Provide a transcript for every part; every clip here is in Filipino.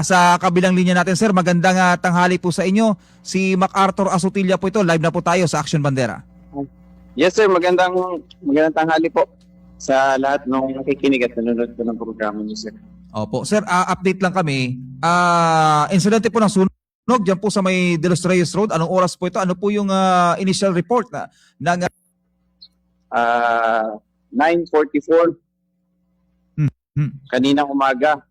Sa kabilang linya natin, sir, magandang tanghali po sa inyo. Si MacArthur Asutilla po ito. Live na po tayo sa Action Bandera. Yes sir, magandang tanghali po sa lahat ng nakikinig at nanonood po ng programa niyo sir. Opo. Sir, update lang kami. Insidente po ng sunog dyan po sa may De Los Reyes Road. Anong oras po ito? Ano po yung initial report ng 9:44 kaninang umaga.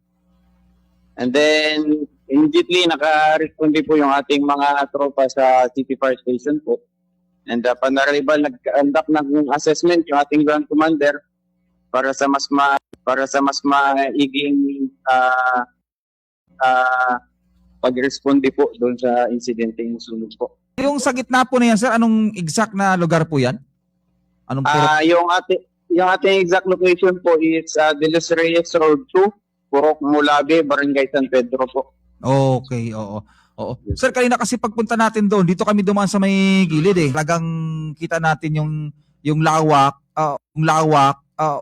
And then immediately naka-responde po yung ating mga tropa sa City Fire Station po. And upon arrival, nag-conduct ng assessment yung ating ground commander para sa mas maiging pag-responde po doon sa insidente yung sunog po. Yung sa gitna po na yan, sir, anong exact na lugar po yan? Anong Yung ating exact location po is De Los Reyes Road 2, Purok Mulabe, Barangay San Pedro po. Okay, oo. Oo. Sir, kanina kasi pagpunta natin doon, dito kami dumaan sa may gilid eh. Talagang kita natin yung lawak,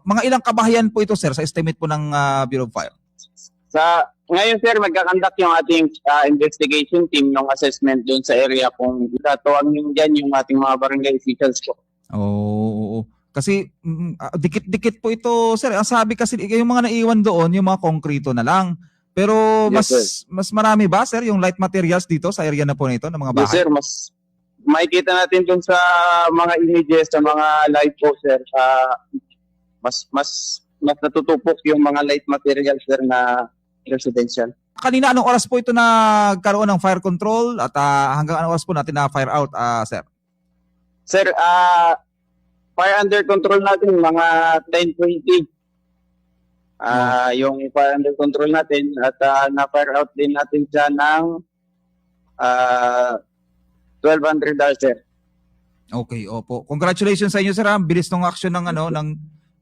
mga ilang kabahayan po ito, sir, sa estimate po ng Bureau of Fire? Ngayon sir, magkakandak yung ating investigation team ng assessment doon sa area kung itatuwang yung dyan yung ating mga barangay officials po. Oo. Kasi dikit-dikit po ito, sir. Ang sabi kasi yung mga naiwan doon, yung mga konkrito na lang. Pero Yes, mas marami ba, sir, yung light materials dito sa area na po nito ng mga bahay? Yes sir, mas makikita natin doon sa mga images, sa mga live po sir, mas natutupok yung mga light materials sir na residential. Kanina anong oras po ito nagkaroon ng fire control at hanggang anong oras po natin na fire out, sir? Sir, fire under control natin mga 10:20. Yung fire under control natin at na-fire out din natin siya ng 1200 hours, sir. Okay, opo. Congratulations sa inyo, sir. Bilis ng action ng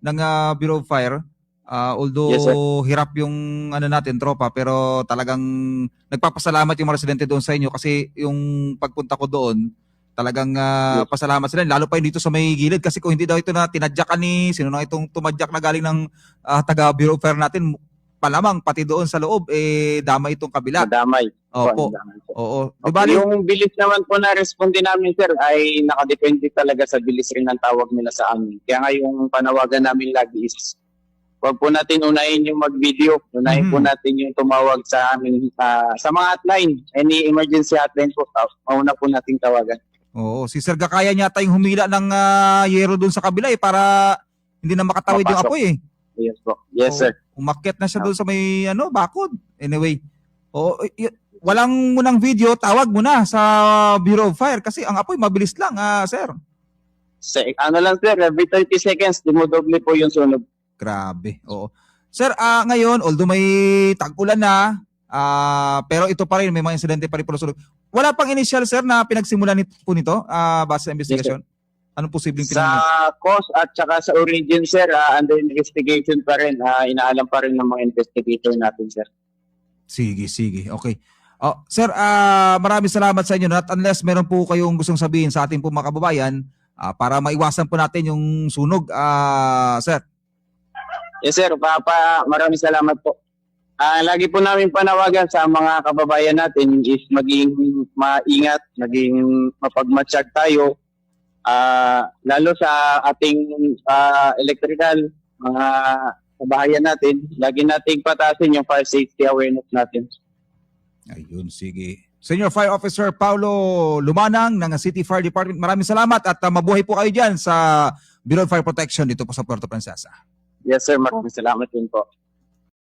ng Bureau of Fire. Although Yes, sir. hirap yung natin tropa, pero talagang nagpapasalamat yung mga residente doon sa inyo kasi yung pagpunta ko doon, talagang pasalamat sila. Lalo pa yun dito sa may gilid kasi kung hindi daw ito na tinadyakan ni sino na itong tumadyak na galing ng taga Bureau of Fire natin, palamang pati doon sa loob damay itong kabila. Madamay. Opo. Madamay po. Oo. Okay, yung bilis naman po na responde namin sir ay nakadepende talaga sa bilis rin ng tawag nila sa amin. Kaya nga yung panawagan namin lagi is wag po natin unahin yung mag-video, unahin po natin yung tumawag sa amin sa mga hotline. Any emergency hotline po, mauna po nating tawagan. Oo, si Sir Gakaya niya tayong humila ng yero doon sa kabila para hindi na makatawid yung Mapasok. apoy eh. Yes po. Yes sir. Umakyat na siya doon sa may bakod. Anyway, walang munang video, tawag mo na sa Bureau of Fire kasi ang apoy mabilis lang, sir. Ano lang sir, every 30 seconds dumodoble po yung sunog. Grabe. Oo. Sir, ngayon, although may tag-ulan na, pero ito pa rin, may mga insidente pa rin po sunog. Wala pang initial, sir, na pinagsimulan po nito base sa investigation? Anong posibleng Sa cause at saka sa origin sir, under investigation pa rin. Inaalam pa rin ng mga investigator natin sir. Sige. Okay. Sir, maraming salamat sa inyo. Not unless meron po kayong gustong sabihin sa ating po mga kababayan para maiwasan po natin yung sunog, sir. Yes sir, maraming salamat po. Lagi po namin panawagan sa mga kababayan natin is maging maingat, maging mapagmatsyag tayo. Lalo sa ating electrical, mga kabahayan natin, lagi nating patasin yung fire safety awareness natin. Ayun, sige. Senior Fire Officer Paulo Lumanang ng City Fire Department, maraming salamat at mabuhay po kayo dyan sa Bureau of Fire Protection dito po sa Puerto Princesa. Yes sir, maraming salamat din po.